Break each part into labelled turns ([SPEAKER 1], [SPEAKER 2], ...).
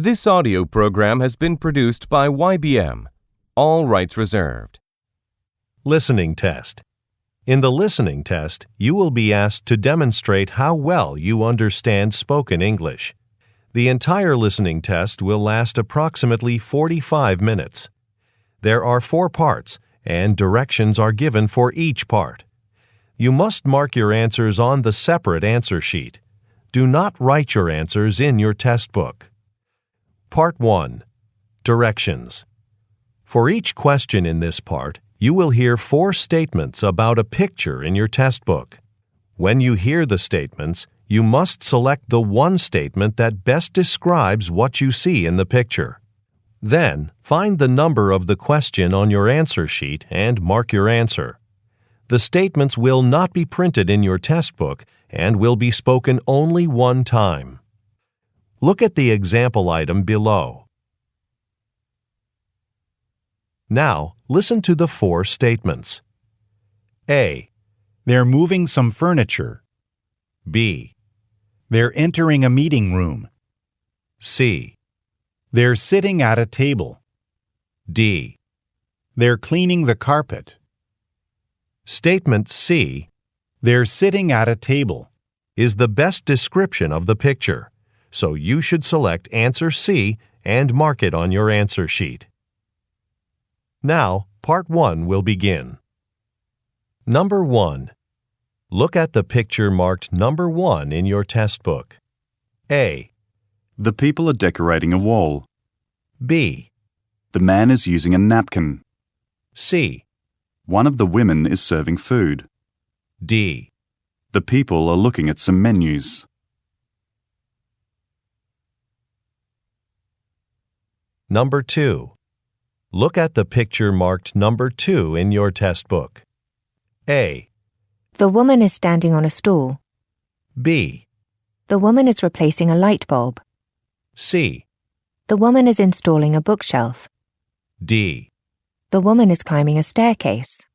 [SPEAKER 1] This audio program has been produced by YBM. All rights reserved.
[SPEAKER 2] Listening test. In the listening test, you will be asked to demonstrate how well you understand spoken English. The entire listening test will last approximately 45 minutes. There are 4 parts, and directions are given for each part. You must mark your answers on the separate answer sheet. Do not write your answers in your test book. Part 1. Directions. For each question in this part, you will hear 4 statements about a picture in your test book. When you hear the statements, you must select the one statement that best describes what you see in the picture. Then, find the number of the question on your answer sheet and mark your answer. The statements will not be printed in your test book and will be spoken only one time. Look at the example item below. Now, listen to the 4 statements. A.
[SPEAKER 3] They're moving some furniture.
[SPEAKER 2] B.
[SPEAKER 3] They're entering a meeting room.
[SPEAKER 2] C.
[SPEAKER 3] They're sitting at a table.
[SPEAKER 2] D.
[SPEAKER 3] They're cleaning the carpet.
[SPEAKER 2] Statement C.
[SPEAKER 3] They're sitting at a table.
[SPEAKER 2] Is the best description of the picture, so you should select answer C and mark it on your answer sheet. Now, part 1 will begin. Number 1. Look at the picture marked number 1 in your test book. A.
[SPEAKER 4] The people are decorating a wall.
[SPEAKER 2] B.
[SPEAKER 4] The man is using a napkin.
[SPEAKER 2] C.
[SPEAKER 4] One of the women is serving food.
[SPEAKER 2] D.
[SPEAKER 4] The people are looking at some menus.
[SPEAKER 2] Number 2. Look at the picture marked number 2 in your test book. A.
[SPEAKER 5] The woman is standing on a stool.
[SPEAKER 2] B.
[SPEAKER 5] The woman is replacing a light bulb.
[SPEAKER 2] C.
[SPEAKER 5] The woman is installing a bookshelf.
[SPEAKER 2] D.
[SPEAKER 5] The woman is climbing a staircase.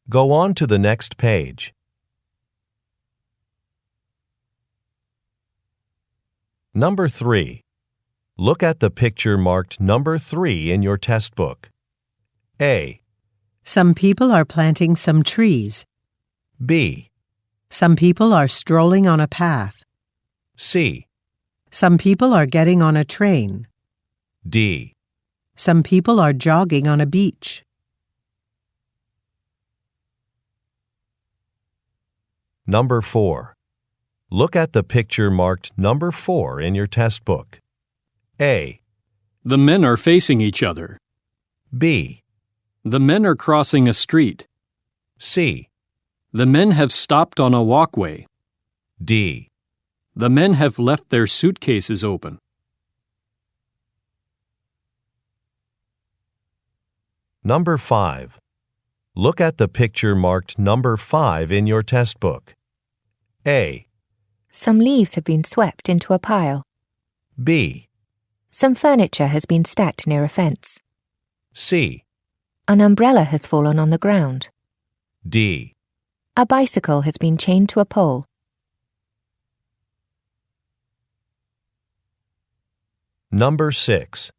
[SPEAKER 2] Go on to the next page. Number 3. Look at the picture marked number 3 in your test book. A.
[SPEAKER 6] Some people are planting some trees.
[SPEAKER 2] B.
[SPEAKER 6] Some people are strolling on a path.
[SPEAKER 2] C.
[SPEAKER 6] Some people are getting on a train.
[SPEAKER 2] D.
[SPEAKER 6] Some people are jogging on a beach.
[SPEAKER 2] Number 4. Look at the picture marked number 4 in your test book. A.
[SPEAKER 7] The men are facing each other.
[SPEAKER 2] B.
[SPEAKER 7] The men are crossing a street.
[SPEAKER 2] C.
[SPEAKER 7] The men have stopped on a walkway.
[SPEAKER 2] D.
[SPEAKER 7] The men have left their suitcases open.
[SPEAKER 2] Number 5. Look at the picture marked number 5 in your test book. A.
[SPEAKER 5] Some leaves have been swept into a pile.
[SPEAKER 2] B.
[SPEAKER 5] Some furniture has been stacked near a fence.
[SPEAKER 2] C.
[SPEAKER 5] An umbrella has fallen on the ground.
[SPEAKER 2] D.
[SPEAKER 5] A bicycle has been chained to a pole.
[SPEAKER 2] Number 6.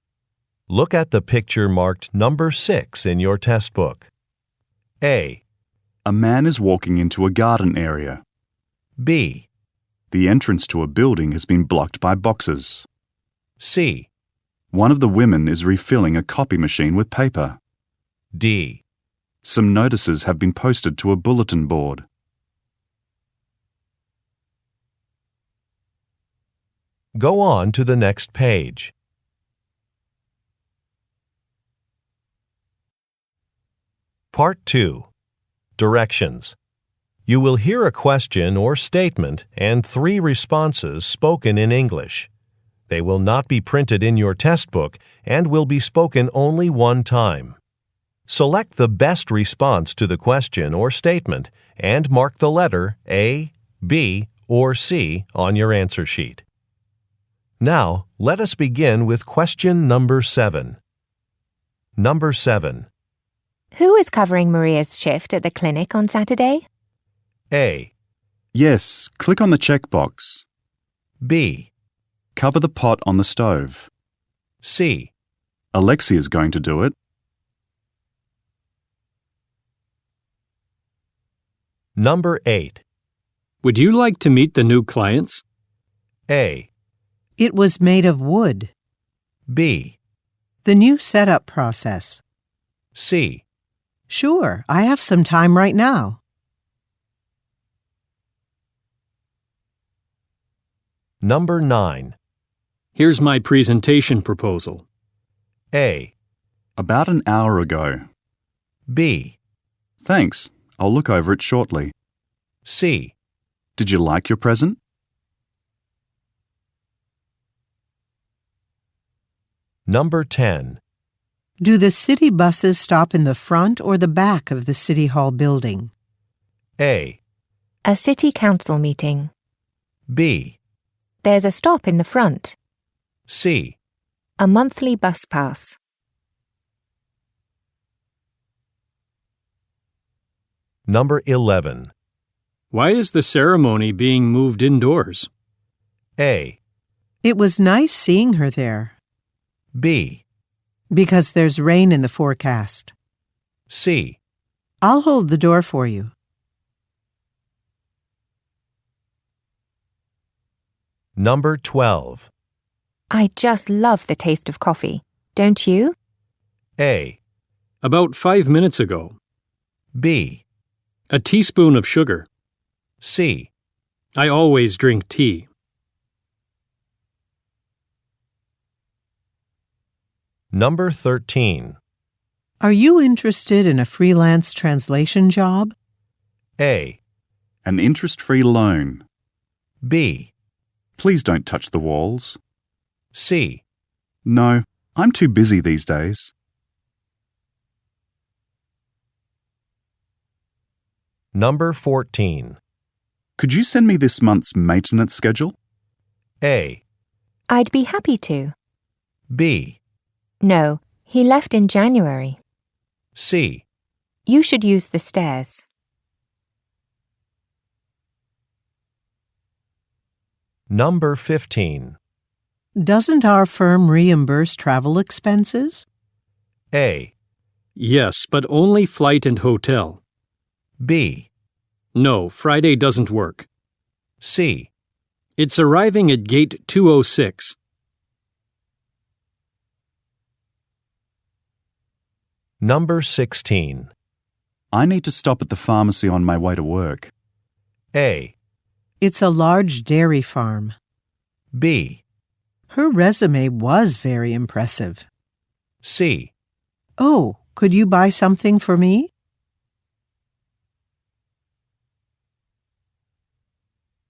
[SPEAKER 2] Look at the picture marked number 6 in your test book. A.
[SPEAKER 4] A man is walking into a garden area.
[SPEAKER 2] B.
[SPEAKER 4] The entrance to a building has been blocked by boxes.
[SPEAKER 2] C.
[SPEAKER 4] One of the women is refilling a copy machine with paper.
[SPEAKER 2] D.
[SPEAKER 4] Some notices have been posted to a bulletin board.
[SPEAKER 2] Go on to the next page. Part 2. Directions. You will hear a question or statement and 3 responses spoken in English. They will not be printed in your test book and will be spoken only one time. Select the best response to the question or statement and mark the letter A, B, or C on your answer sheet. Now, let us begin with question number 7. Number 7.
[SPEAKER 5] Who is covering Maria's shift at the clinic on Saturday?
[SPEAKER 2] A.
[SPEAKER 4] Yes, click on the checkbox.
[SPEAKER 2] B.
[SPEAKER 4] Cover the pot on the stove.
[SPEAKER 2] C.
[SPEAKER 4] Alexia's going to do it.
[SPEAKER 2] Number 8.
[SPEAKER 7] Would you like to meet the new clients?
[SPEAKER 2] A.
[SPEAKER 6] It was made of wood.
[SPEAKER 2] B.
[SPEAKER 6] The new setup process.
[SPEAKER 2] C.
[SPEAKER 6] Sure, I have some time right now.
[SPEAKER 2] Number 9.
[SPEAKER 7] Here's my presentation proposal.
[SPEAKER 2] A.
[SPEAKER 4] About an hour ago.
[SPEAKER 2] B.
[SPEAKER 4] Thanks. I'll look over it shortly.
[SPEAKER 2] C.
[SPEAKER 4] Did you like your present?
[SPEAKER 2] Number 10.
[SPEAKER 6] Do the city buses stop in the front or the back of the City Hall building?
[SPEAKER 2] A.
[SPEAKER 5] A city council meeting.
[SPEAKER 2] B.
[SPEAKER 5] There's a stop in the front.
[SPEAKER 2] C.
[SPEAKER 5] A monthly bus pass.
[SPEAKER 2] Number 11.
[SPEAKER 7] Why is the ceremony being moved indoors?
[SPEAKER 2] A.
[SPEAKER 6] It was nice seeing her there.
[SPEAKER 2] B.
[SPEAKER 6] Because there's rain in the forecast.
[SPEAKER 2] C.
[SPEAKER 6] I'll hold the door for you.
[SPEAKER 2] Number 12.
[SPEAKER 5] I just love the taste of coffee. Don't you?
[SPEAKER 2] A.
[SPEAKER 7] About 5 minutes ago.
[SPEAKER 2] B.
[SPEAKER 7] A teaspoon of sugar.
[SPEAKER 2] C.
[SPEAKER 7] I always drink tea.
[SPEAKER 2] Number 13.
[SPEAKER 6] Are you interested in a freelance translation job?
[SPEAKER 2] A.
[SPEAKER 4] An interest-free loan.
[SPEAKER 2] B.
[SPEAKER 4] Please don't touch the walls.
[SPEAKER 2] C.
[SPEAKER 4] No, I'm too busy these days.
[SPEAKER 2] Number 14.
[SPEAKER 4] Could you send me this month's maintenance schedule?
[SPEAKER 2] A.
[SPEAKER 5] I'd be happy to.
[SPEAKER 2] B.
[SPEAKER 5] No, he left in January.
[SPEAKER 2] C.
[SPEAKER 5] You should use the stairs.
[SPEAKER 2] Number 15.
[SPEAKER 6] Doesn't our firm reimburse travel expenses?
[SPEAKER 2] A.
[SPEAKER 7] Yes, but only flight and hotel.
[SPEAKER 2] B.
[SPEAKER 7] No, Friday doesn't work.
[SPEAKER 2] C.
[SPEAKER 7] It's arriving at gate 206.
[SPEAKER 2] Number 16.
[SPEAKER 4] I need to stop at the pharmacy on my way to work.
[SPEAKER 2] A.
[SPEAKER 6] It's a large dairy farm.
[SPEAKER 2] B.
[SPEAKER 6] Her resume was very impressive.
[SPEAKER 2] C.
[SPEAKER 6] Oh, could you buy something for me?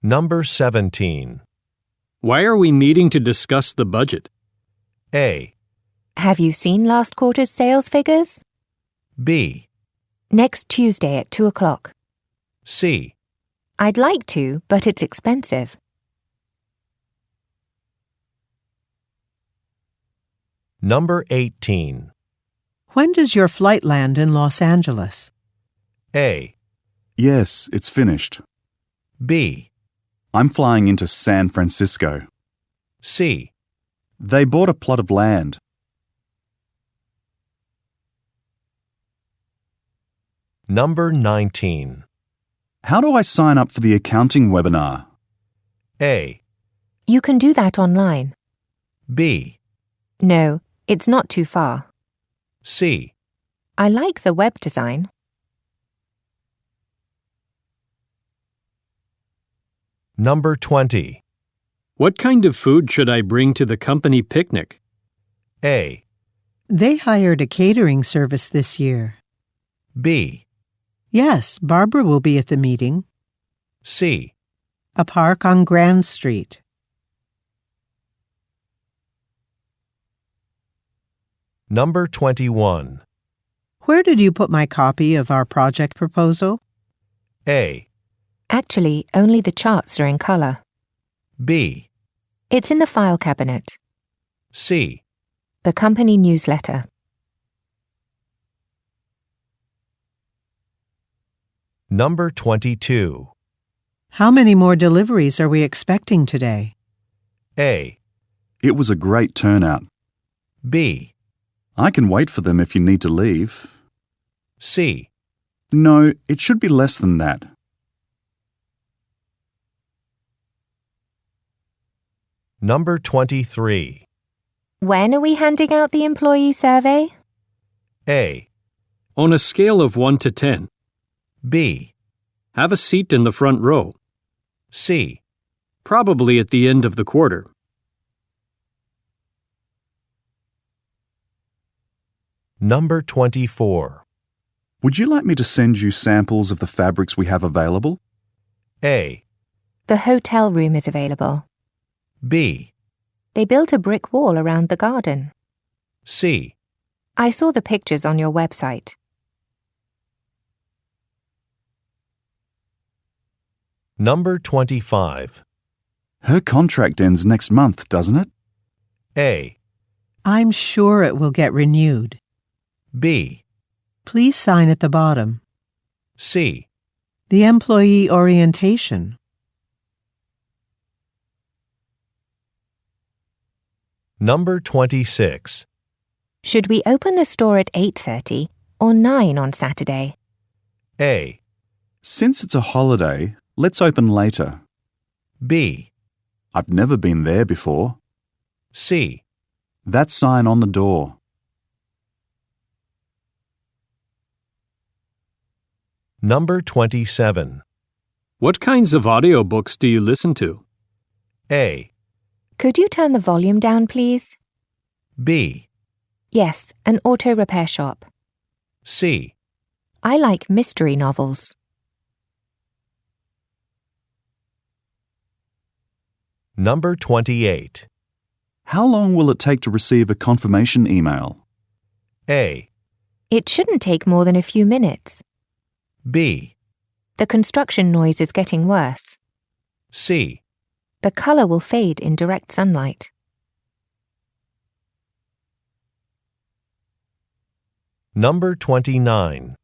[SPEAKER 2] Number 17.
[SPEAKER 7] Why are we meeting to discuss the budget?
[SPEAKER 2] A.
[SPEAKER 5] Have you seen last quarter's sales figures?
[SPEAKER 2] B.
[SPEAKER 5] Next Tuesday at 2 o'clock.
[SPEAKER 2] C.
[SPEAKER 5] I'd like to, but it's expensive.
[SPEAKER 2] Number 18.
[SPEAKER 6] When does your flight land in Los Angeles?
[SPEAKER 2] A.
[SPEAKER 4] Yes, it's finished.
[SPEAKER 2] B.
[SPEAKER 4] I'm flying into San Francisco.
[SPEAKER 2] C.
[SPEAKER 4] They bought a plot of land.
[SPEAKER 2] Number 19.
[SPEAKER 4] How do I sign up for the accounting webinar?
[SPEAKER 2] A.
[SPEAKER 5] You can do that online.
[SPEAKER 2] B.
[SPEAKER 5] No, it's not too far.
[SPEAKER 2] C.
[SPEAKER 5] I like the web design.
[SPEAKER 2] Number 20.
[SPEAKER 7] What kind of food should I bring to the company picnic?
[SPEAKER 2] A.
[SPEAKER 6] They hired a catering service this year.
[SPEAKER 2] B.
[SPEAKER 6] Yes, Barbara will be at the meeting.
[SPEAKER 2] C.
[SPEAKER 6] A park on Grand Street.
[SPEAKER 2] Number 21.
[SPEAKER 6] Where did you put my copy of our project proposal?
[SPEAKER 2] A.
[SPEAKER 5] Actually, only the charts are in color.
[SPEAKER 2] B.
[SPEAKER 5] It's in the file cabinet.
[SPEAKER 2] C.
[SPEAKER 5] The company newsletter.
[SPEAKER 2] Number 22.
[SPEAKER 6] How many more deliveries are we expecting today?
[SPEAKER 2] A.
[SPEAKER 4] It was a great turnout.
[SPEAKER 2] B.
[SPEAKER 4] I can wait for them if you need to leave.
[SPEAKER 2] C.
[SPEAKER 4] No, it should be less than that.
[SPEAKER 2] Number 23.
[SPEAKER 5] When are we handing out the employee survey?
[SPEAKER 2] A.
[SPEAKER 7] On a scale of 1 to 10,
[SPEAKER 2] B.
[SPEAKER 7] have a seat in the front row,
[SPEAKER 2] C.
[SPEAKER 7] probably at the end of the quarter.
[SPEAKER 2] Number 24.
[SPEAKER 4] Would you like me to send you samples of the fabrics we have available?
[SPEAKER 2] A.
[SPEAKER 5] The hotel room is available.
[SPEAKER 2] B.
[SPEAKER 5] They built a brick wall around the garden.
[SPEAKER 2] C.
[SPEAKER 5] I saw the pictures on your website.
[SPEAKER 2] Number 25.
[SPEAKER 4] Her contract ends next month, doesn't it?
[SPEAKER 2] A.
[SPEAKER 6] I'm sure it will get renewed.
[SPEAKER 2] B.
[SPEAKER 6] Please sign at the bottom.
[SPEAKER 2] C.
[SPEAKER 6] The employee orientation.
[SPEAKER 2] Number 26.
[SPEAKER 5] Should we open the store at 8:30 or 9 on Saturday?
[SPEAKER 2] A.
[SPEAKER 4] Since it's a holiday, let's open later.
[SPEAKER 2] B.
[SPEAKER 4] I've never been there before.
[SPEAKER 2] C.
[SPEAKER 4] That sign on the door.
[SPEAKER 2] Number 27.
[SPEAKER 7] What kinds of audiobooks do you listen to?
[SPEAKER 2] A.
[SPEAKER 5] Could you turn the volume down, please?
[SPEAKER 2] B.
[SPEAKER 5] Yes, an auto repair shop.
[SPEAKER 2] C.
[SPEAKER 5] I like mystery novels.
[SPEAKER 2] Number 28.
[SPEAKER 4] How long will it take to receive a confirmation email?
[SPEAKER 2] A.
[SPEAKER 5] It shouldn't take more than a few minutes.
[SPEAKER 2] B.
[SPEAKER 5] The construction noise is getting worse.
[SPEAKER 2] C.
[SPEAKER 5] The color will fade in direct sunlight.
[SPEAKER 2] Number 29.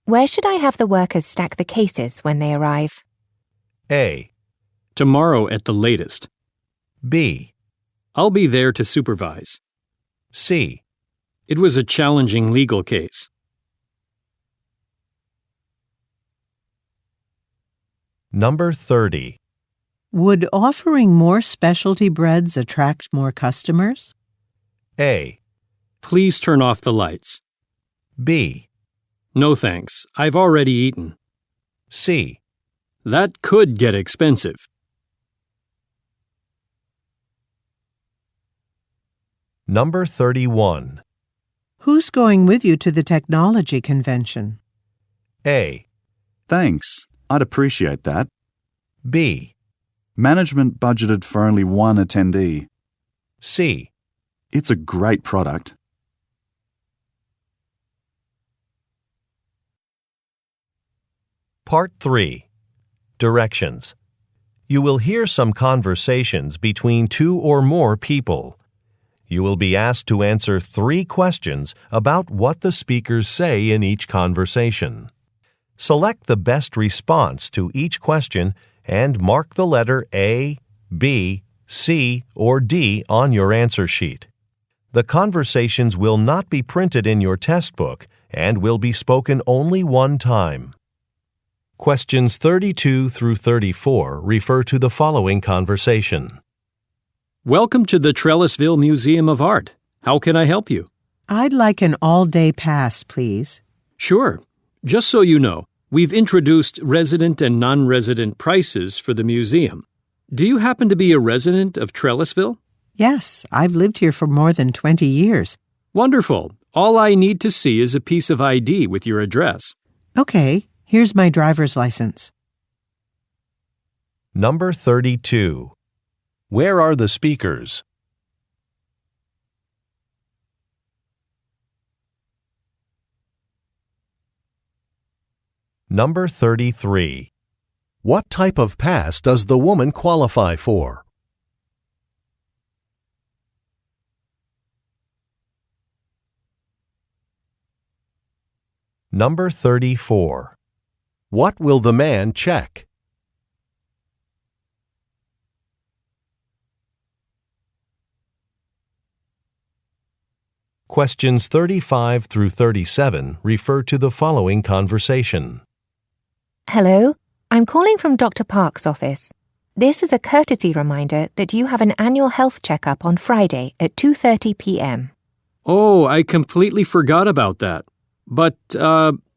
[SPEAKER 5] Where should I have the workers stack the cases when they arrive?
[SPEAKER 2] A.
[SPEAKER 7] Tomorrow at the latest.
[SPEAKER 2] B.
[SPEAKER 7] I'll be there to supervise.
[SPEAKER 2] C.
[SPEAKER 7] It was a challenging legal case.
[SPEAKER 2] Number 30.
[SPEAKER 6] Would offering more specialty breads attract more customers?
[SPEAKER 2] A.
[SPEAKER 7] Please turn off the lights.
[SPEAKER 2] B.
[SPEAKER 7] No thanks, I've already eaten.
[SPEAKER 2] C.
[SPEAKER 7] That could get expensive.
[SPEAKER 2] Number 31.
[SPEAKER 6] Who's going with you to the technology convention?
[SPEAKER 2] A.
[SPEAKER 4] Thanks, I'd appreciate that.
[SPEAKER 2] B.
[SPEAKER 4] Management budgeted for only one attendee.
[SPEAKER 2] C.
[SPEAKER 4] It's a great product.
[SPEAKER 2] Part 3. Directions. You will hear some conversations between 2 or more people. You will be asked to answer 3 questions about what the speakers say in each conversation. Select the best response to each question and mark the letter A, B, C, or D on your answer sheet. The conversations will not be printed in your test book and will be spoken only one time. Questions 32 through 34 refer to the following conversation.
[SPEAKER 7] Welcome to the Trellisville Museum of Art. How can I help you?
[SPEAKER 6] I'd like an all-day pass, please.
[SPEAKER 7] Sure. Just so you know, we've introduced resident and non-resident prices for the museum. Do you happen to be a resident of Trellisville?
[SPEAKER 6] Yes, I've lived here for more than 20 years.
[SPEAKER 7] Wonderful. All I need to see is a piece of ID with your address.
[SPEAKER 6] Okay, here's my driver's license.
[SPEAKER 2] Number 32. Where are the speakers? Number 33. What type of pass does the woman qualify for? Number 34. What will the man check? Questions 35 through 37 refer to the following conversation.
[SPEAKER 5] Hello, I'm calling from Dr. Park's office. This is a courtesy reminder that you have an annual health checkup on Friday at 2:30 p.m.
[SPEAKER 7] Oh, I completely forgot about that. But,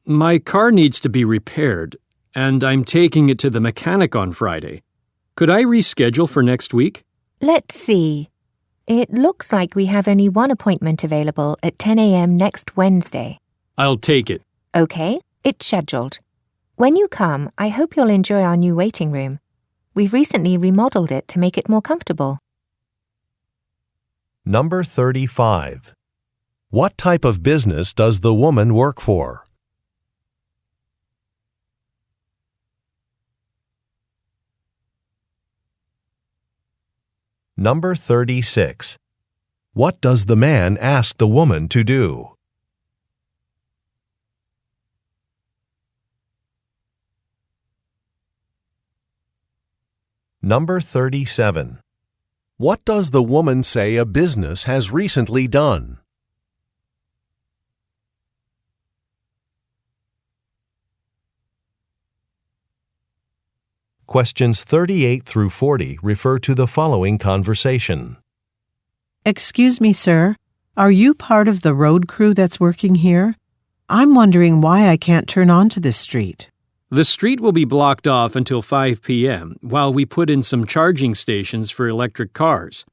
[SPEAKER 7] my car needs to be repaired, and I'm taking it to the mechanic on Friday. Could I reschedule for next week?
[SPEAKER 5] Let's see. It looks like we have only one appointment available at 10 a.m. next Wednesday.
[SPEAKER 7] I'll take it.
[SPEAKER 5] Okay, it's scheduled. When you come, I hope you'll enjoy our new waiting room. We've recently remodeled it to make it more comfortable.
[SPEAKER 2] Number 35. What type of business does the woman work for? Number 36. What does the man ask the woman to do? Number 37. What does the woman say a business has recently done? Questions 38 through 40 refer to the following conversation.
[SPEAKER 6] Excuse me, sir. Are you part of the road crew that's working here? I'm wondering why I can't turn onto this street.
[SPEAKER 7] The street will be blocked off until 5 p.m. while we put in some charging stations for electric cars.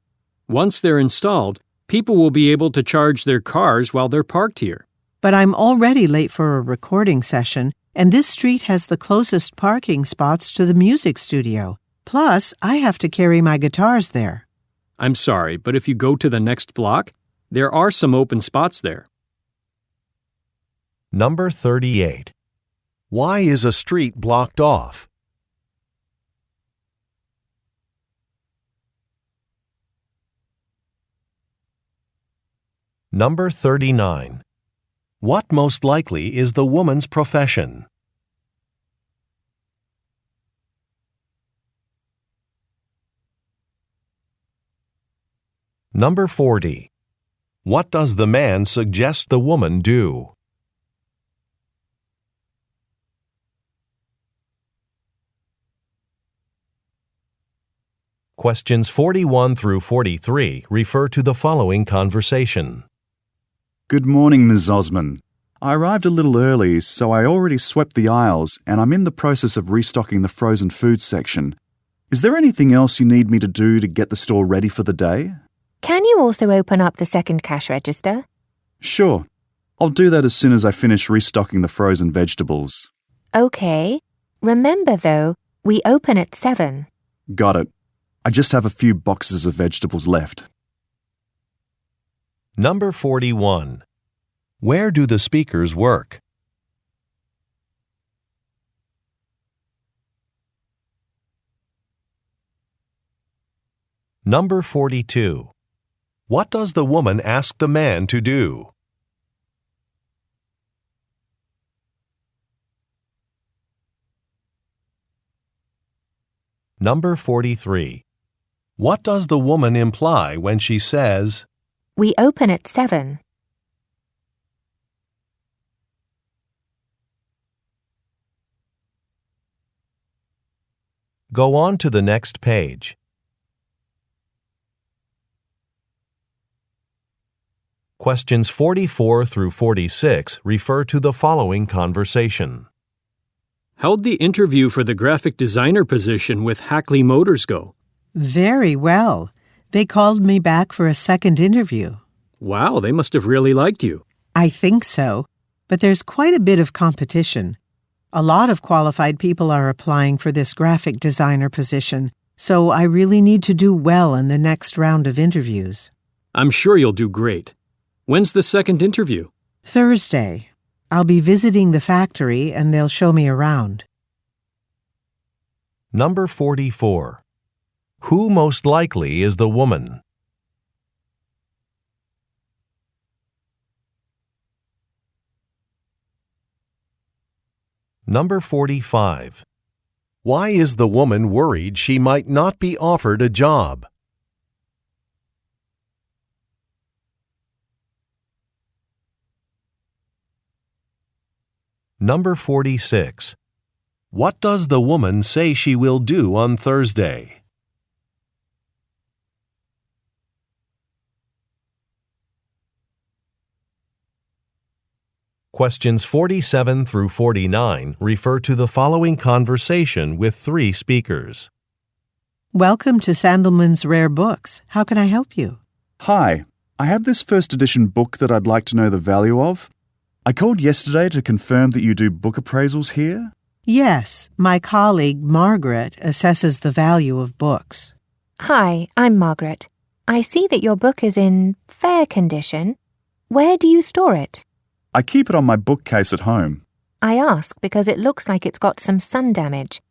[SPEAKER 7] Once they're installed, people will be able to charge their cars while they're parked here.
[SPEAKER 6] But I'm already late for a recording session, and this street has the closest parking spots to the music studio. Plus, I have to carry my guitars there.
[SPEAKER 7] I'm sorry, but if you go to the next block, there are some open spots there.
[SPEAKER 2] Number 38. Why is a street blocked off? Number 39. What most likely is the woman's profession? Number 40. What does the man suggest the woman do? Questions 41 through 43 refer to the following conversation.
[SPEAKER 4] Good morning, Ms. Osman. I arrived a little early, so I already swept the aisles and I'm in the process of restocking the frozen food section. Is there anything else you need me to do to get the store ready for the day?
[SPEAKER 5] Can you also open up the second cash register?
[SPEAKER 4] Sure. I'll do that as soon as I finish restocking the frozen vegetables.
[SPEAKER 5] Okay. Remember, though, we open at 7.
[SPEAKER 4] Got it. I just have a few boxes of vegetables left.
[SPEAKER 2] Number 41. Where do the speakers work? Number 42. What does the woman ask the man to do? Number 43. What does the woman imply when she says,
[SPEAKER 5] We open at 7.
[SPEAKER 2] Go on to the next page. Questions 44 through 46 refer to the following conversation.
[SPEAKER 7] How'd the interview for the graphic designer position with Hackley Motors go?
[SPEAKER 6] Very well. They called me back for a second interview.
[SPEAKER 7] Wow, they must have really liked you.
[SPEAKER 6] I think so, but there's quite a bit of competition. A lot of qualified people are applying for this graphic designer position, so I really need to do well in the next round of interviews.
[SPEAKER 7] I'm sure you'll do great. When's the second interview?
[SPEAKER 6] Thursday. I'll be visiting the factory and they'll show me around.
[SPEAKER 2] Number 44. Who most likely is the woman? Number 45. Why is the woman worried she might not be offered a job? Number 46. What does the woman say she will do on Thursday? Questions 47 through 49 refer to the following conversation with 3 speakers.
[SPEAKER 6] Welcome to Sandelman's Rare Books. How can I help you?
[SPEAKER 4] Hi, I have this first edition book that I'd like to know the value of. I called yesterday to confirm that you do book appraisals here.
[SPEAKER 6] Yes, my colleague Margaret assesses the value of books.
[SPEAKER 5] Hi, I'm Margaret. I see that your book is in fair condition. Where do you store it?
[SPEAKER 4] I keep it on my bookcase at home.
[SPEAKER 5] I ask because it looks like it's got some sun damage.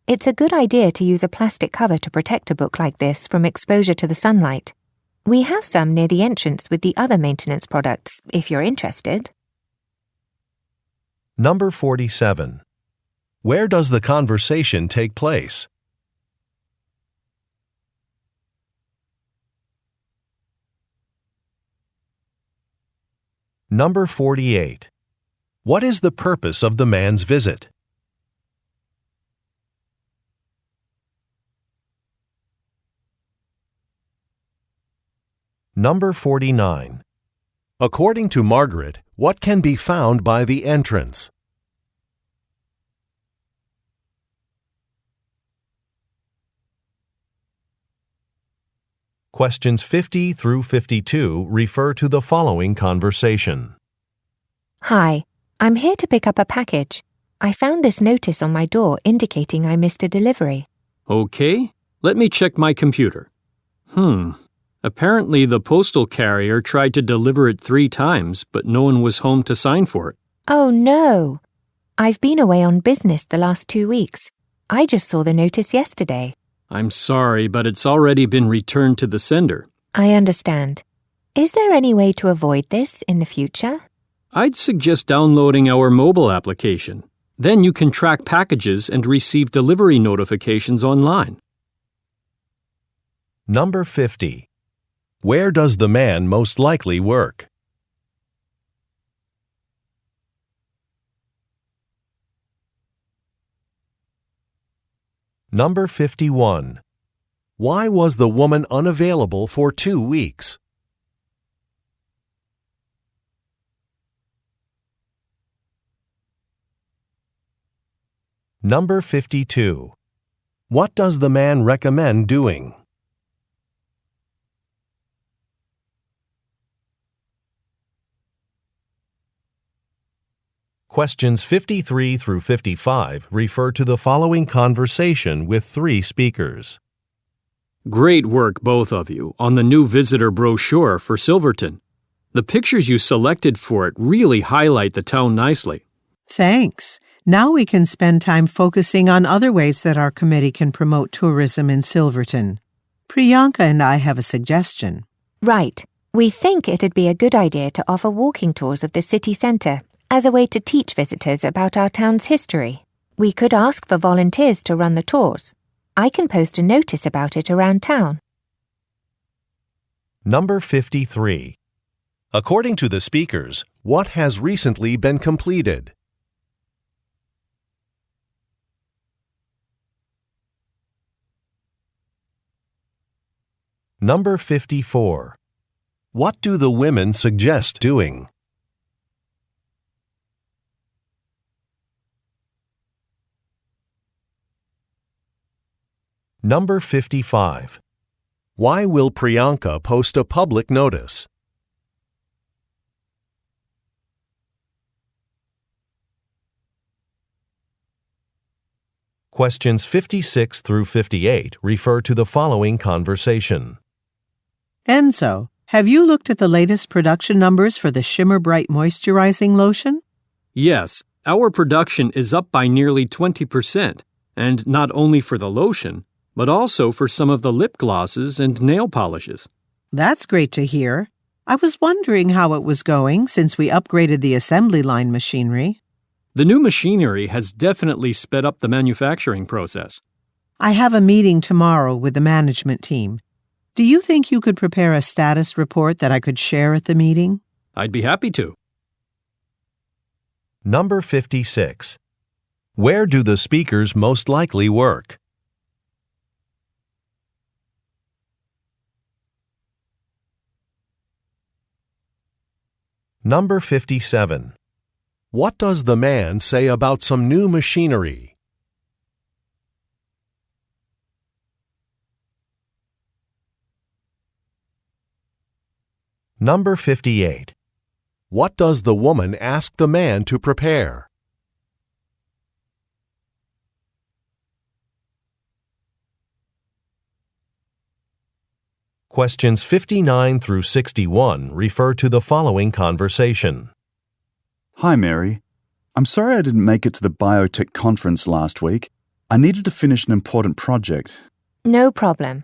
[SPEAKER 5] It's a good idea to use a plastic cover to protect a book like this from exposure to the sunlight. We have some near the entrance with the other maintenance products, if you're interested.
[SPEAKER 2] Number 47. Where does the conversation take place? Number 48. What is the purpose of the man's visit? Number 49. According to Margaret, what can be found by the entrance? Questions 50 through 52 refer to the following conversation.
[SPEAKER 5] Hi, I'm here to pick up a package. I found this notice on my door indicating I missed a delivery.
[SPEAKER 7] Okay, let me check my computer. Apparently the postal carrier tried to deliver it 3 times, but no one was home to sign for it.
[SPEAKER 5] Oh no! I've been away on business the last 2 weeks. I just saw the notice yesterday.
[SPEAKER 7] I'm sorry, but it's already been returned to the sender.
[SPEAKER 5] I understand. Is there any way to avoid this in the future?
[SPEAKER 7] I'd suggest downloading our mobile application. Then you can track packages and receive delivery notifications online.
[SPEAKER 2] Number 50. Where does the man most likely work? Number 51. Why was the woman unavailable for 2 weeks? Number 52. What does the man recommend doing? Questions 53 through 55 refer to the following conversation with 3 speakers.
[SPEAKER 7] Great work, both of you, on the new visitor brochure for Silverton. The pictures you selected for it really highlight the town nicely.
[SPEAKER 6] Thanks. Now we can spend time focusing on other ways that our committee can promote tourism in Silverton. Priyanka and I have a suggestion.
[SPEAKER 5] Right. We think it'd be a good idea to offer walking tours of the city centre as a way to teach visitors about our town's history. We could ask for volunteers to run the tours. I can post a notice about it around town.
[SPEAKER 2] Number 53. According to the speakers, what has recently been completed? Number 54. What do the women suggest doing? Number 55. Why will Priyanka post a public notice? Questions 56 through 58 refer to the following conversation.
[SPEAKER 6] Enzo, have you looked at the latest production numbers for the Shimmer Bright Moisturizing Lotion?
[SPEAKER 7] Yes, our production is up by nearly 20%, and not only for the lotion, but also for some of the lip glosses and nail polishes.
[SPEAKER 6] That's great to hear. I was wondering how it was going since we upgraded the assembly line machinery.
[SPEAKER 7] The new machinery has definitely sped up the manufacturing process.
[SPEAKER 6] I have a meeting tomorrow with the management team. Do you think you could prepare a status report that I could share at the meeting?
[SPEAKER 7] I'd be happy to.
[SPEAKER 2] Number 56. Where do the speakers most likely work? Number 57.
[SPEAKER 1] What does the man say about some new machinery?
[SPEAKER 2] Number 58.
[SPEAKER 1] What does the woman ask the man to prepare?
[SPEAKER 2] Questions 59 through 61 refer to the following conversation.
[SPEAKER 4] Hi, Mary. I'm sorry I didn't make it to the biotech conference last week. I needed to finish an important project.
[SPEAKER 5] No problem.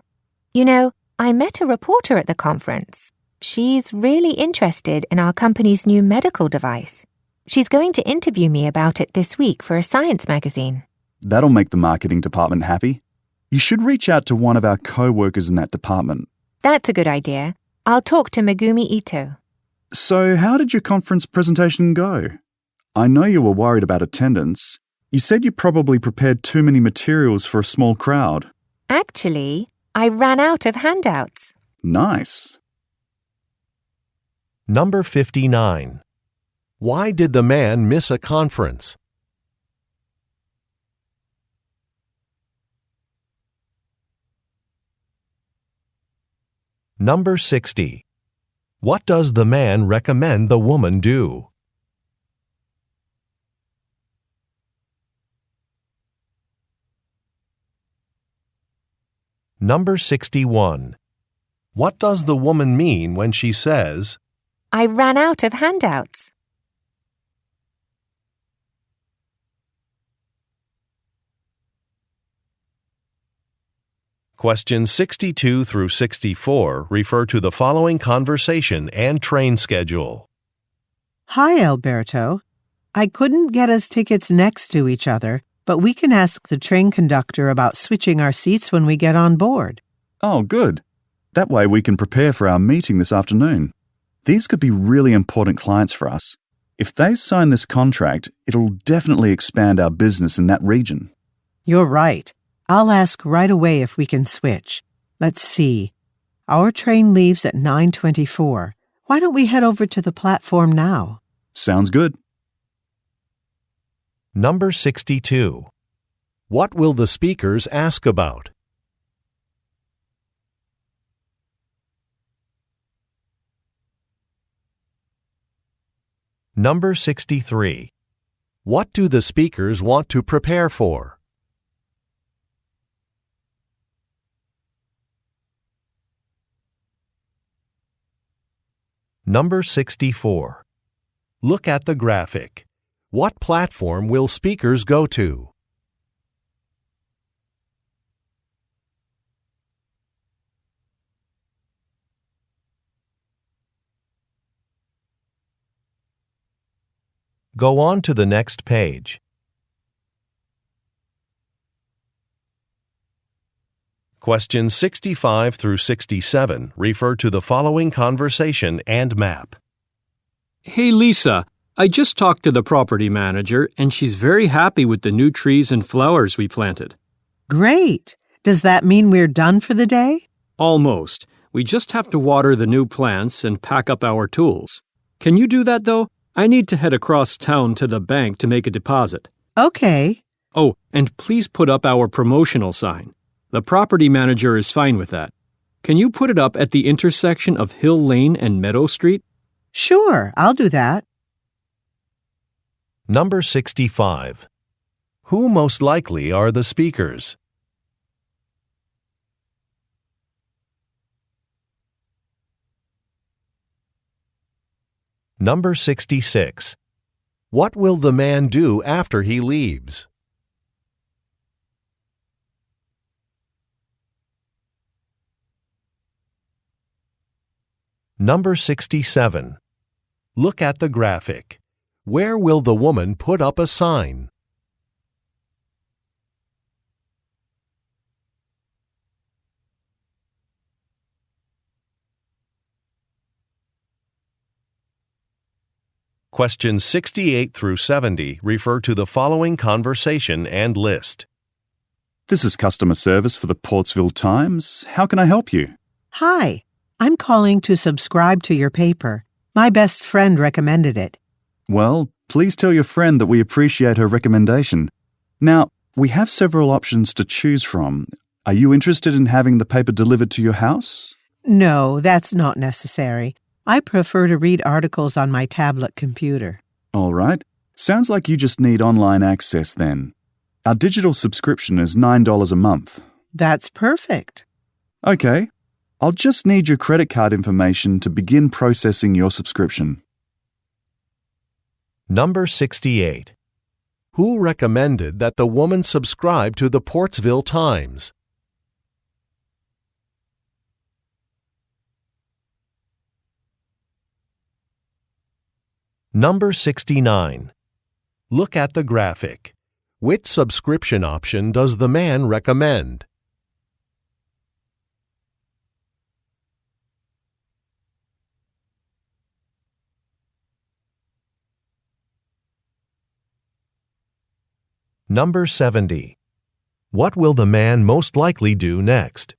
[SPEAKER 5] You know, I met a reporter at the conference. She's really interested in our company's new medical device. She's going to interview me about it this week for a science magazine.
[SPEAKER 4] That'll make the marketing department happy. You should reach out to one of our co-workers in that department.
[SPEAKER 5] That's a good idea. I'll talk to Megumi Ito.
[SPEAKER 4] So, how did your conference presentation go? I know you were worried about attendance. You said you probably prepared too many materials for a small crowd.
[SPEAKER 5] Actually, I ran out of handouts.
[SPEAKER 4] Nice.
[SPEAKER 2] Number 59.
[SPEAKER 1] Why did the man miss a conference?
[SPEAKER 2] Number 60. What does the man recommend the woman do? Number 61.
[SPEAKER 1] What does the woman mean when she says,
[SPEAKER 5] I ran out of handouts?
[SPEAKER 2] Questions 62 through 64 refer to the following conversation and train schedule.
[SPEAKER 6] Hi, Alberto. I couldn't get us tickets next to each other, but we can ask the train conductor about switching our seats when we get on board.
[SPEAKER 4] Oh, good. That way we can prepare for our meeting this afternoon. These could be really important clients for us. If they sign this contract, it'll definitely expand our business in that region.
[SPEAKER 6] You're right. I'll ask right away if we can switch. Let's see. Our train leaves at 9:24. Why don't we head over to the platform now?
[SPEAKER 4] Sounds good.
[SPEAKER 2] Number 62.
[SPEAKER 1] what will the speakers ask about?
[SPEAKER 2] Number 63.
[SPEAKER 1] What do the speakers want to prepare for?
[SPEAKER 2] Number 64. Look at the graphic.
[SPEAKER 1] What platform will speakers go to?
[SPEAKER 2] Go on to the next page.
[SPEAKER 1] Questions 65 through 67 refer to the following conversation and map.
[SPEAKER 7] Hey, Lisa, I just talked to the property manager, and she's very happy with the new trees and flowers we planted.
[SPEAKER 6] Great! Does that mean we're done for the day?
[SPEAKER 7] Almost. We just have to water the new plants and pack up our tools. Can you do that, though? I need to head across town to the bank to make a deposit.
[SPEAKER 6] Okay.
[SPEAKER 7] Oh, and please put up our promotional sign. The property manager is fine with that. Can you put it up at the intersection of Hill Lane and Meadow Street?
[SPEAKER 6] Sure, I'll do that.
[SPEAKER 2] Number 65. Who most likely are the speakers? Number 66.
[SPEAKER 1] What will the man do after he leaves?
[SPEAKER 2] Number 67. Look at the graphic.
[SPEAKER 1] Where will the woman put up a sign? Questions 68 through 70 refer to the following conversation and list.
[SPEAKER 4] This is customer service for the Portsville Times. How can I help you?
[SPEAKER 6] Hi, I'm calling to subscribe to your paper. My best friend recommended it.
[SPEAKER 4] Well, please tell your friend that we appreciate her recommendation. Now, we have several options to choose from. Are you interested in having the paper delivered to your house?
[SPEAKER 6] No, that's not necessary. I prefer to read articles on my tablet computer.
[SPEAKER 4] All right. Sounds like you just need online access then. Our digital subscription is $9 a month.
[SPEAKER 6] That's perfect.
[SPEAKER 4] Okay. I'll just need your credit card information to begin processing your subscription.
[SPEAKER 2] Number 68.
[SPEAKER 1] Who recommended that the woman subscribe to the Portsville Times?
[SPEAKER 2] Number 69.
[SPEAKER 1] Look at the graphic. Which subscription option does the man recommend?
[SPEAKER 2] Number 70. What will the man most likely do next?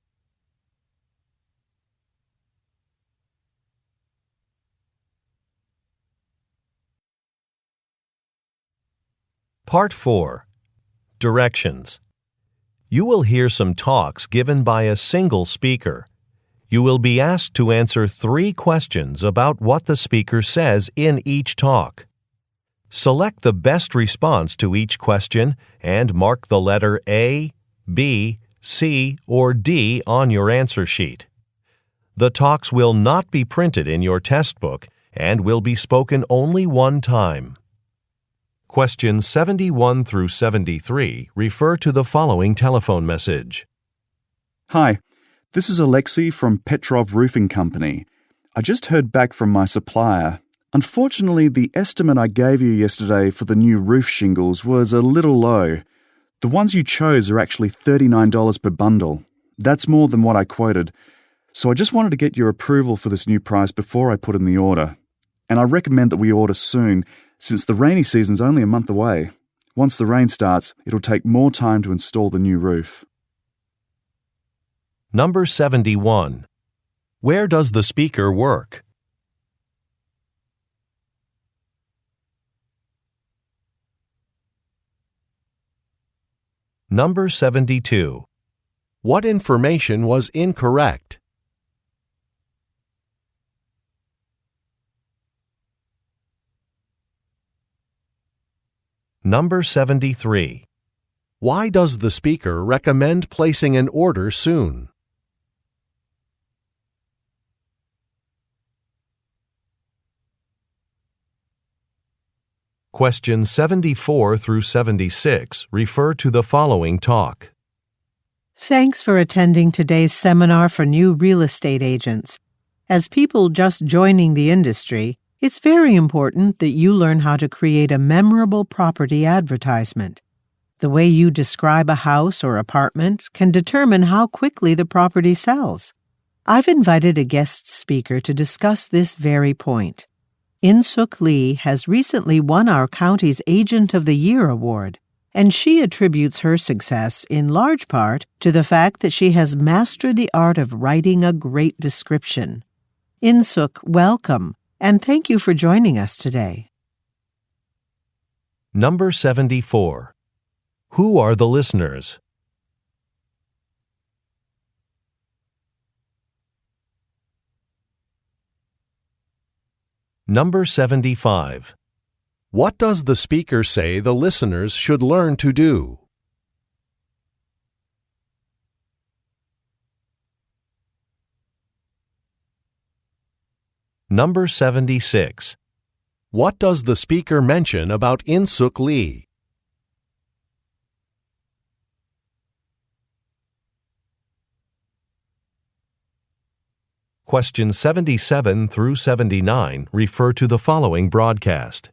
[SPEAKER 2] Part 4. Directions. You will hear some talks given by a single speaker. You will be asked to answer 3 questions about what the speaker says in each talk. Select the best response to each question and mark the letter A, B, C, or D on your answer sheet. The talks will not be printed in your test book and will be spoken only one time. Questions 71 through 73 refer to the following telephone message.
[SPEAKER 4] Hi, this is Alexei from Petrov Roofing Company. I just heard back from my supplier. Unfortunately, the estimate I gave you yesterday for the new roof shingles was a little low. The ones you chose are actually $39 per bundle. That's more than what I quoted. So I just wanted to get your approval for this new price before I put in the order. And I recommend that we order soon, since the rainy season's only a month away. Once the rain starts, it'll take more time to install the new roof.
[SPEAKER 2] Number 71.
[SPEAKER 1] Where does the speaker work?
[SPEAKER 2] Number 72.
[SPEAKER 1] What information was incorrect?
[SPEAKER 2] Number 73.
[SPEAKER 1] Why does the speaker recommend placing an order soon?
[SPEAKER 2] Questions 74 through 76 refer to the following talk.
[SPEAKER 6] Thanks for attending today's seminar for new real estate agents. As people just joining the industry, it's very important that you learn how to create a memorable property advertisement. The way you describe a house or apartment can determine how quickly the property sells. I've invited a guest speaker to discuss this very point. In-Suk Lee has recently won our county's Agent of the Year award, and she attributes her success in large part to the fact that she has mastered the art of writing a great description. In-Suk, welcome, and thank you for joining us today.
[SPEAKER 2] Number 74. Who are the listeners? Number 75.
[SPEAKER 1] What does the speaker say the listeners should learn to do?
[SPEAKER 2] Number 76.
[SPEAKER 1] What does the speaker mention about In-Suk Lee?
[SPEAKER 2] Questions 77 through 79 refer to the following broadcast.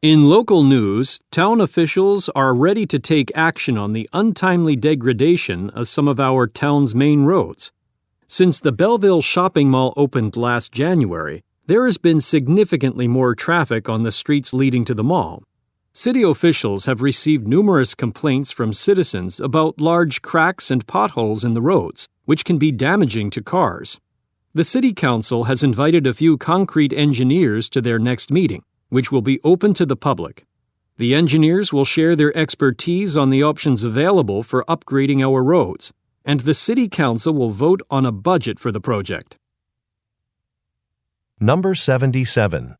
[SPEAKER 7] In local news, town officials are ready to take action on the untimely degradation of some of our town's main roads. Since the Belleville shopping mall opened last January, There has been significantly more traffic on the streets leading to the mall. City officials have received numerous complaints from citizens about large cracks and potholes in the roads, which can be damaging to cars. The City Council has invited a few concrete engineers to their next meeting, which will be open to the public. The engineers will share their expertise on the options available for upgrading our roads, and the City Council will vote on a budget for the project.
[SPEAKER 2] Number 77.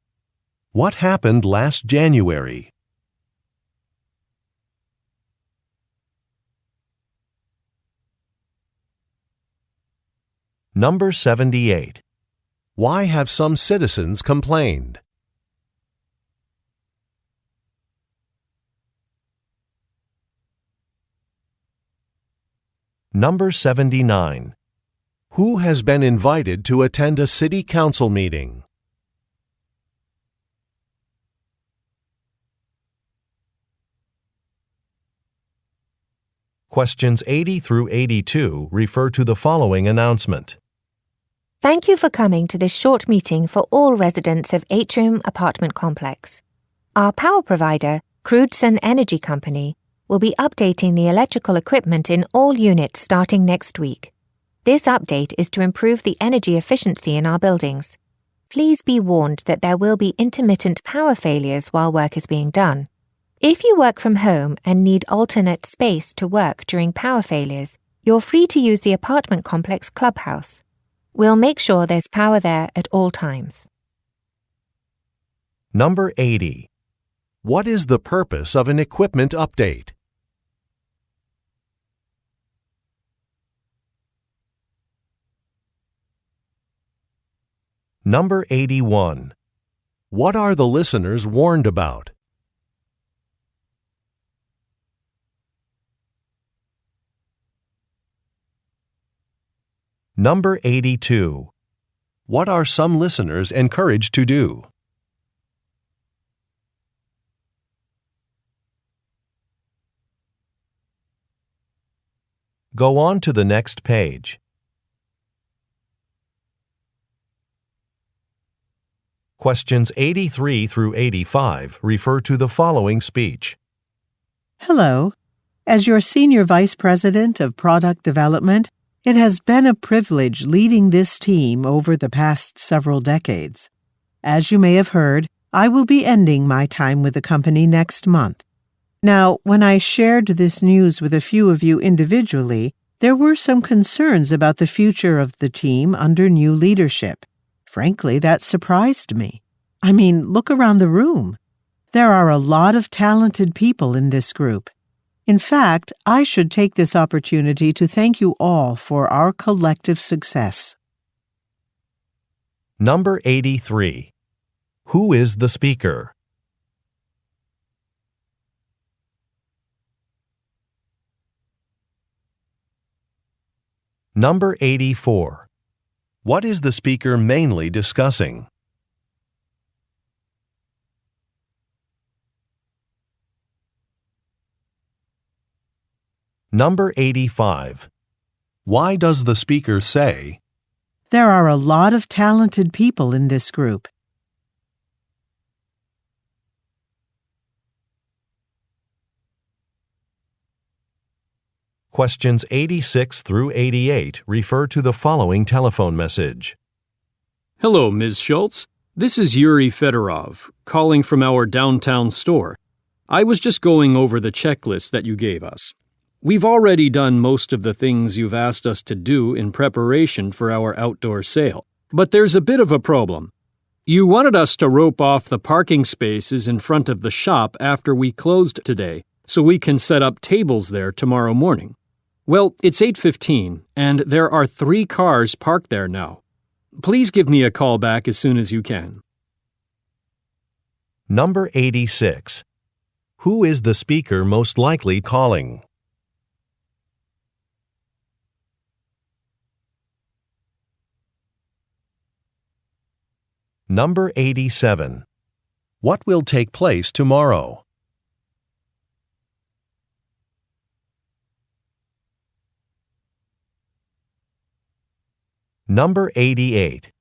[SPEAKER 1] What happened last January?
[SPEAKER 2] Number 78.
[SPEAKER 1] Why have some citizens complained?
[SPEAKER 2] Number 79.
[SPEAKER 1] Who has been invited to attend a city council meeting?
[SPEAKER 2] Questions 80 through 82 refer to the following announcement.
[SPEAKER 5] Thank you for coming to this short meeting for all residents of Atrium Apartment Complex. Our power provider, Crudson Energy Company, will be updating the electrical equipment in all units starting next week. This update is to improve the energy efficiency in our buildings. Please be warned that there will be intermittent power failures while work is being done. If you work from home and need alternate space to work during power failures, you're free to use the apartment complex clubhouse. We'll make sure there's power there at all times.
[SPEAKER 2] Number 80.
[SPEAKER 1] What is the purpose of an equipment update?
[SPEAKER 2] Number 81.
[SPEAKER 1] What are the listeners warned about?
[SPEAKER 2] Number 82.
[SPEAKER 1] What are some listeners encouraged to do?
[SPEAKER 2] Go on to the next page. Questions 83 through 85 refer to the following speech.
[SPEAKER 6] Hello. As your Senior Vice President of Product Development, it has been a privilege leading this team over the past several decades. As you may have heard, I will be ending my time with the company next month. Now, when I shared this news with a few of you individually, there were some concerns about the future of the team under new leadership. Frankly, that surprised me. I mean, look around the room. There are a lot of talented people in this group. In fact, I should take this opportunity to thank you all for our collective success.
[SPEAKER 2] Number 83. Who is the speaker? Number 84.
[SPEAKER 1] What is the speaker mainly discussing?
[SPEAKER 2] Number 85.
[SPEAKER 1] Why does the speaker say,
[SPEAKER 6] There are a lot of talented people in this group.
[SPEAKER 2] Questions 86 through 88 refer to the following telephone message.
[SPEAKER 7] Hello, Ms. Schultz. This is Yuri Fedorov, calling from our downtown store. I was just going over the checklist that you gave us. We've already done most of the things you've asked us to do in preparation for our outdoor sale, but there's a bit of a problem. You wanted us to rope off the parking spaces in front of the shop after we closed today, so we can set up tables there tomorrow morning. Well, it's 8:15, and there are 3 cars parked there now. Please give me a call back as soon as you can.
[SPEAKER 2] Number 86. Who is the speaker most likely calling? Number 87.
[SPEAKER 1] what will take place tomorrow?
[SPEAKER 2] Number 88.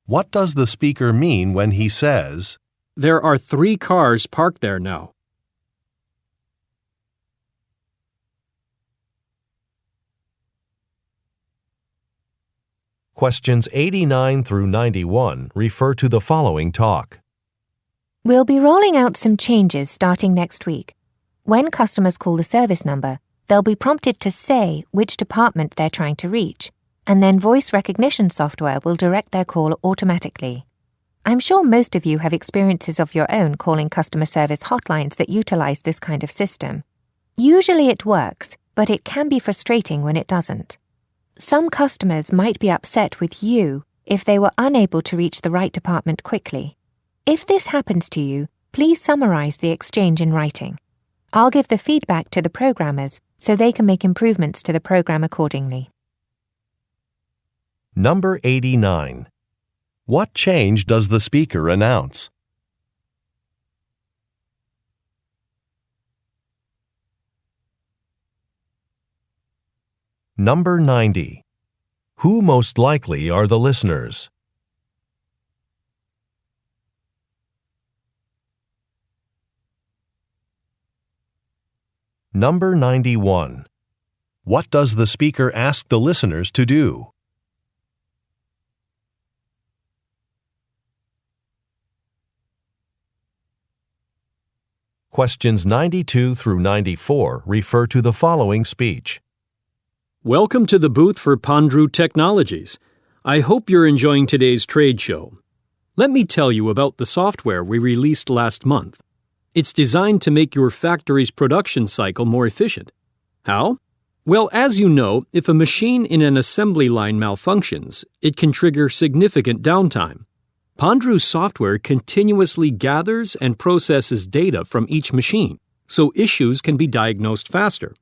[SPEAKER 1] What does the speaker mean when he says,
[SPEAKER 7] There are 3 cars parked there now?
[SPEAKER 2] Questions 89 through 91 refer to the following talk.
[SPEAKER 5] We'll be rolling out some changes starting next week. When customers call the service number, they'll be prompted to say which department they're trying to reach, and then voice recognition software will direct their call automatically. I'm sure most of you have experiences of your own calling customer service hotlines that utilize this kind of system. Usually it works, but it can be frustrating when it doesn't. Some customers might be upset with you if they were unable to reach the right department quickly. If this happens to you, please summarize the exchange in writing. I'll give the feedback to the programmers so they can make improvements to the program accordingly.
[SPEAKER 2] Number 89.
[SPEAKER 1] What change does the speaker announce?
[SPEAKER 2] Number 90. Who most likely are the listeners? Number 91.
[SPEAKER 1] What does the speaker ask the listeners to do?
[SPEAKER 2] Questions 92 through 94 refer to the following speech.
[SPEAKER 7] Welcome to the booth for Pandru Technologies. I hope you're enjoying today's trade show. Let me tell you about the software we released last month. It's designed to make your factory's production cycle more efficient. How? Well, as you know, if a machine in an assembly line malfunctions, it can trigger significant downtime. Pandru's software continuously gathers and processes data from each machine, so issues can be diagnosed faster.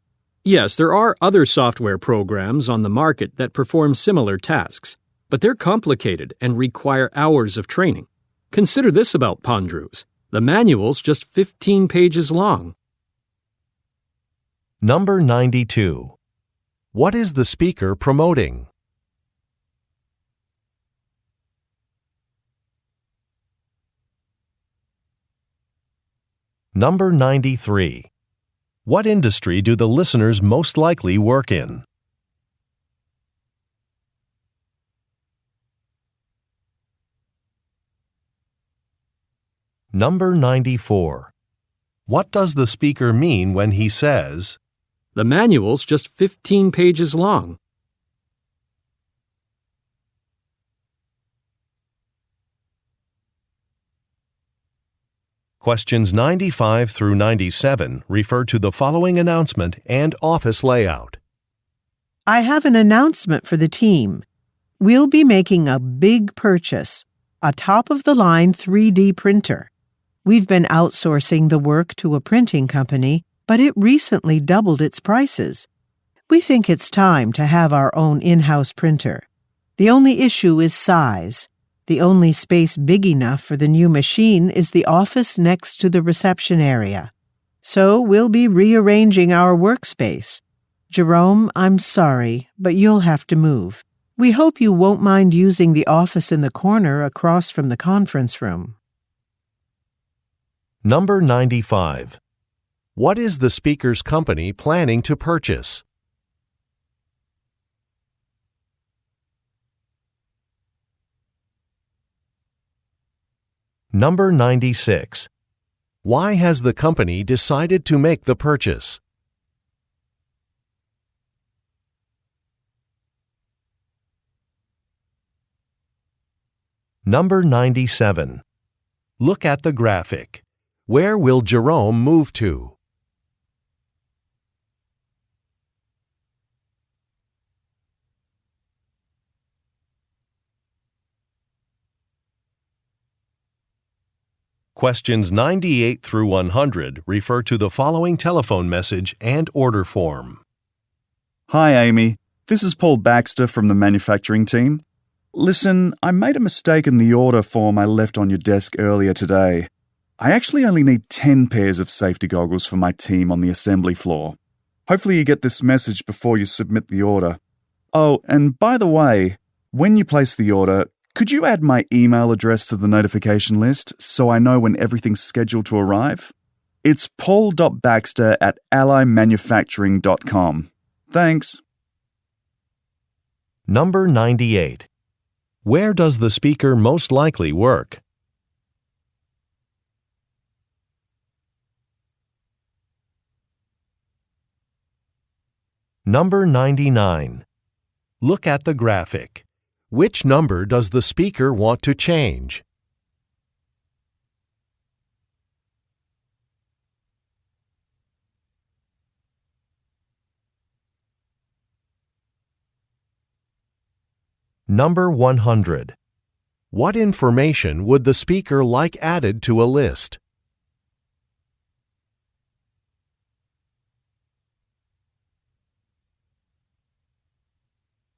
[SPEAKER 7] Yes, there are other software programs on the market that perform similar tasks, but they're complicated and require hours of training. Consider this about Pandru's. The manual's just 15 pages long.
[SPEAKER 2] Number 92.
[SPEAKER 1] What is the speaker promoting?
[SPEAKER 2] Number 93.
[SPEAKER 1] What industry do the listeners most likely work in?
[SPEAKER 2] Number 94.
[SPEAKER 1] What does the speaker mean when he says,
[SPEAKER 7] The manual's just 15 pages long?
[SPEAKER 1] Questions 95 through 97 refer to the following announcement and office layout.
[SPEAKER 6] I have an announcement for the team. We'll be making a big purchase, a top-of-the-line 3D printer. We've been outsourcing the work to a printing company, but it recently doubled its prices. We think it's time to have our own in-house printer. The only issue is size. The only space big enough for the new machine is the office next to the reception area. So we'll be rearranging our workspace. Jerome, I'm sorry, but you'll have to move. We hope you won't mind using the office in the corner across from the conference room.
[SPEAKER 2] Number 95.
[SPEAKER 1] What is the speaker's company planning to purchase?
[SPEAKER 2] Number 96.
[SPEAKER 1] Why has the company decided to make the purchase?
[SPEAKER 2] Number 97.
[SPEAKER 1] Look at the graphic. Where will Jerome move to? Questions 98 through 100 refer to the following telephone message and order form.
[SPEAKER 4] Hi, Amy. This is Paul Baxter from the manufacturing team. Listen, I made a mistake in the order form I left on your desk earlier today. I actually only need 10 pairs of safety goggles for my team on the assembly floor. Hopefully you get this message before you submit the order. Oh, and by the way, when you place the order, Could you add my email address to the notification list so I know when everything's scheduled to arrive? It's paul.baxter@allymanufacturing.com. Thanks.
[SPEAKER 2] Number 98. Where does the speaker most likely work? Number 99. Look at the graphic. Which number does the speaker want to change? Number 100. What information would the speaker like added to a list?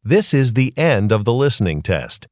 [SPEAKER 2] This is the end of the listening test.